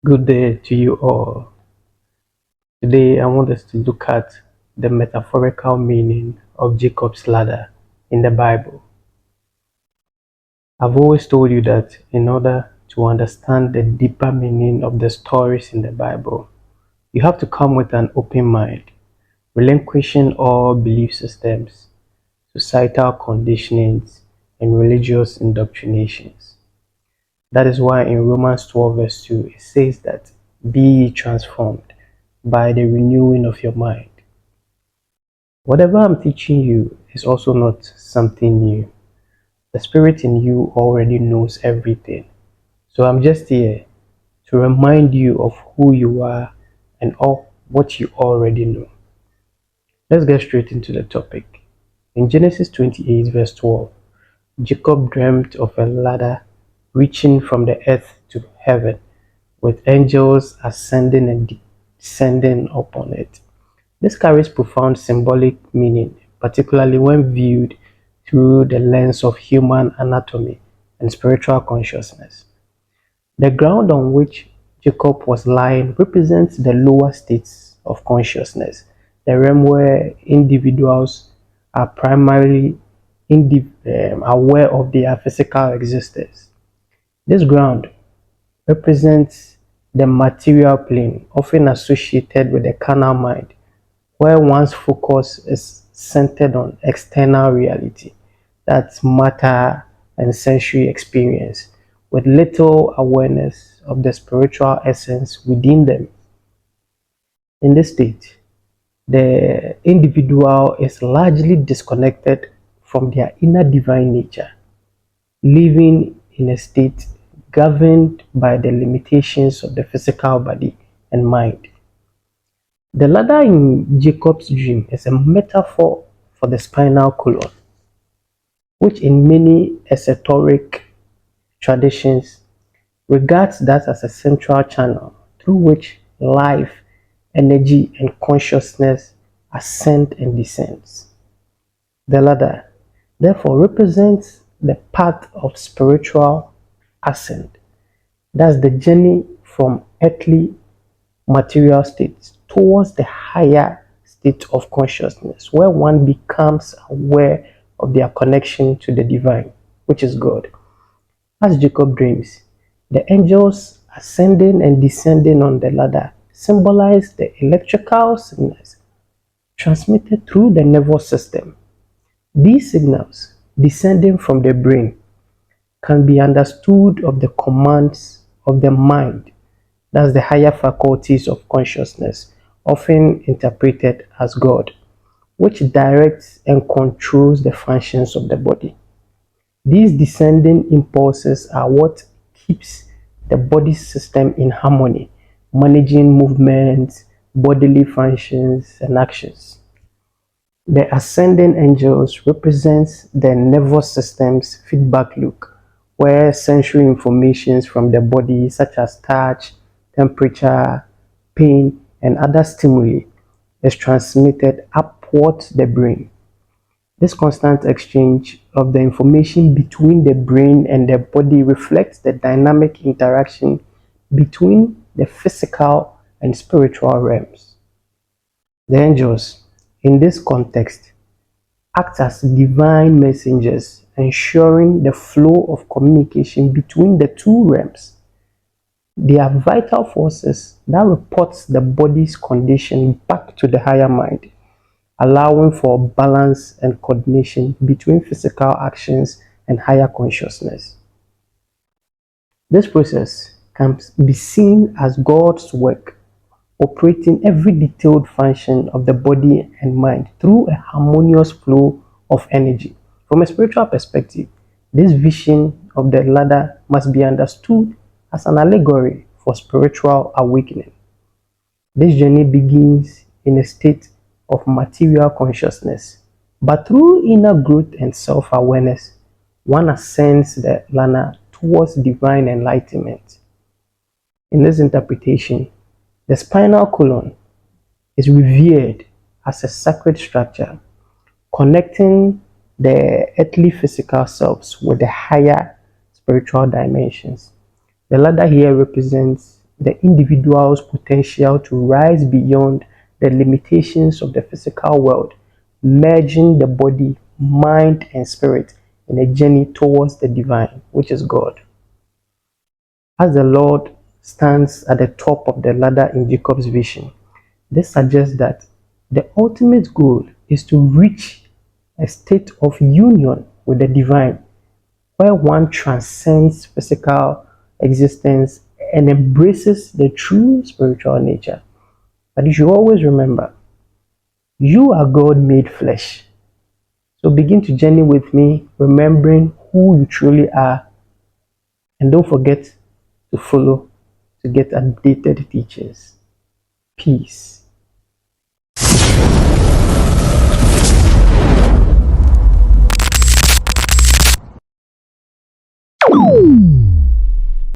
Good day to you all. Today, I want us to look at the metaphorical meaning of Jacob's ladder in the Bible. I've always told you that in order to understand the deeper meaning of the stories in the Bible, you have to come with an open mind, relinquishing all belief systems, societal conditionings, and religious indoctrinations. That is why in Romans 12, verse 2, it says that be ye transformed by the renewing of your mind. Whatever I'm teaching you is also not something new. The Spirit in you already knows everything. So I'm just here to remind you of who you are and of what you already know. Let's get straight into the topic. In Genesis 28, verse 12, Jacob dreamt of a ladder reaching from the earth to heaven, with angels ascending and descending upon it. This carries profound symbolic meaning, particularly when viewed through the lens of human anatomy and spiritual consciousness. The ground on which Jacob was lying represents the lower states of consciousness, the realm where individuals are primarily aware of their physical existence. This ground represents the material plane, often associated with the carnal mind, where one's focus is centered on external reality, that's matter and sensory experience, with little awareness of the spiritual essence within them. In this state, the individual is largely disconnected from their inner divine nature, living in a state governed by the limitations of the physical body and mind. The ladder in Jacob's dream is a metaphor for the spinal column, which in many esoteric traditions regards that as a central channel through which life, energy, and consciousness ascend and descends. The ladder, therefore, represents the path of spiritual ascent. That's the journey from earthly material states towards the higher state of consciousness, where one becomes aware of their connection to the divine, which is God. As Jacob dreams, the angels ascending and descending on the ladder symbolize the electrical signals transmitted through the nervous system. These signals, descending from the brain, can be understood of the commands of the mind, that's the higher faculties of consciousness, often interpreted as God, which directs and controls the functions of the body. These descending impulses are what keeps the body system in harmony, managing movements, bodily functions, and actions. The ascending angels represents the nervous system's feedback loop, where sensory informations from the body such as touch, temperature, pain, and other stimuli is transmitted upward the brain. This constant exchange of the information between the brain and the body reflects the dynamic interaction between the physical and spiritual realms. The angels, in this context, act as divine messengers, ensuring the flow of communication between the two realms. They are vital forces that reports the body's condition back to the higher mind, allowing for balance and coordination between physical actions and higher consciousness. This process can be seen as God's work, operating every detailed function of the body and mind through a harmonious flow of energy. From a spiritual perspective, this vision of the ladder must be understood as an allegory for spiritual awakening. This journey begins in a state of material consciousness, but through inner growth and self-awareness, one ascends the ladder towards divine enlightenment. In this interpretation, the spinal column is revered as a sacred structure, connecting the earthly physical selves with the higher spiritual dimensions. The ladder here represents the individual's potential to rise beyond the limitations of the physical world, merging the body, mind, and spirit in a journey towards the divine, which is God. As the Lord stands at the top of the ladder in Jacob's vision, this suggests that the ultimate goal is to reach a state of union with the divine, where one transcends physical existence and embraces the true spiritual nature. But you should always remember, you are God made flesh. So begin to journey with me, remembering who you truly are, and don't forget to follow to get updated teachings. Peace.